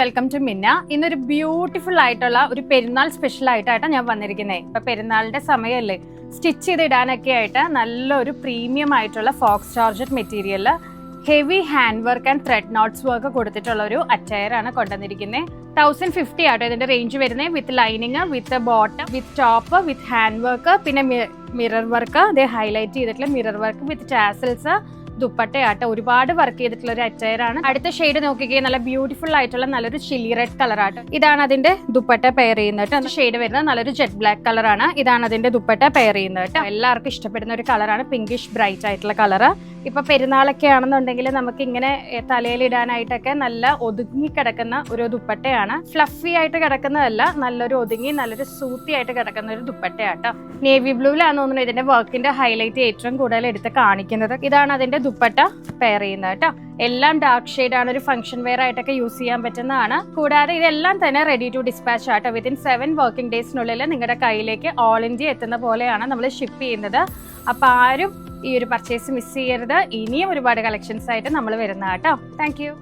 Welcome to മിന്ന. ഇന്നൊരു beautiful ആയിട്ടുള്ള ഒരു പെരുന്നാൾ സ്പെഷ്യൽ ആയിട്ടാണ് ഞാൻ വന്നിരിക്കുന്നത്. ഇപ്പൊ പെരുന്നാളിന്റെ സമയമല്ലേ, സ്റ്റിച്ച് ചെയ്ത് ഇടാനൊക്കെ ആയിട്ട് നല്ലൊരു പ്രീമിയം ആയിട്ടുള്ള Fox georgette material heavy hand work and thread notes work കൊടുത്തിട്ടുള്ള ഒരു അറ്റയർ ആണ് കൊണ്ടുവന്നിരിക്കുന്നത്. 1050 ആട്ടോ ഇതിന്റെ റേഞ്ച് വരുന്നത്. With lining, with bottom, with top, with hand work, പിന്നെ മിറർ വർക്ക്, അത് ഹൈലൈറ്റ് ചെയ്തിട്ടുള്ള മിറർ വർക്ക് വിത്ത് ടാസൽസ്, ദുപ്പട്ടയാട്ടോ. ഒരുപാട് വർക്ക് ചെയ്തിട്ടുള്ള ഒരു അറ്റയർ ആണ്. അടുത്ത ഷെയ്ഡ് നോക്കിക്കേ, നല്ല ബ്യൂട്ടിഫുൾ ആയിട്ടുള്ള നല്ലൊരു ചില്ലി റെഡ് കളർ ആട്ടോ. ഇതാണ് അതിന്റെ ദുപ്പട്ട പെയർ ചെയ്യുന്നത്. ഷെയ്ഡ് വരുന്നത് നല്ലൊരു ജെറ്റ് ബ്ലാക്ക് കളർ ആണ്. ഇതാണ് അതിന്റെ ദുപ്പട്ട പെയർ ചെയ്യുന്നത് കേട്ടോ. എല്ലാവർക്കും ഇഷ്ടപ്പെടുന്ന ഒരു കളറാണ്, പിങ്കിഷ് ബ്രൈറ്റ് ആയിട്ടുള്ള കളറ്. ഇപ്പൊ പെരുന്നാളൊക്കെ ആണെന്നുണ്ടെങ്കിൽ നമുക്ക് ഇങ്ങനെ തലയിലിടാനായിട്ടൊക്കെ നല്ല ഒതുങ്ങി കിടക്കുന്ന ഒരു ദുപ്പട്ടയാണ്. ഫ്ലഫി ആയിട്ട് കിടക്കുന്നതല്ല, നല്ലൊരു ഒതുങ്ങി നല്ലൊരു സൂത്തി ആയിട്ട് കിടക്കുന്ന ഒരു ദുപ്പട്ടയാട്ടോ. നേവി ബ്ലൂവിലാണെന്ന് തോന്നുന്നു ഇതിന്റെ വർക്കിന്റെ ഹൈലൈറ്റ് ഏറ്റവും കൂടുതൽ എടുത്ത് കാണിക്കുന്നത്. ഇതാണ് അതിന്റെ ദുപ്പട്ട പെയർ ചെയ്യുന്നത് കേട്ടോ. എല്ലാം ഡാർക്ക് ഷെയ്ഡ് ആണ്, ഒരു ഫംഗ്ഷൻ വെയർ ആയിട്ടൊക്കെ യൂസ് ചെയ്യാൻ പറ്റുന്നതാണ്. കൂടാതെ ഇതെല്ലാം തന്നെ റെഡി ടു ഡിസ്പാച്ച് ആട്ടോ. വിത്തിൻ 7 വർക്കിംഗ് ഡേയ്സിനുള്ളിൽ നിങ്ങളുടെ കയ്യിലേക്ക് ഓൾ ഇന്ത്യ എത്തുന്ന പോലെയാണ് നമ്മൾ ഷിപ്പ് ചെയ്യുന്നത്. അപ്പൊ ആരും ഈ ഒരു പർച്ചേസ് മിസ് ചെയ്യരുത്. ഇനിയും ഒരുപാട് കളക്ഷൻസ് ആയിട്ട് നമ്മൾ വരുന്ന കേട്ടോ. Thank you.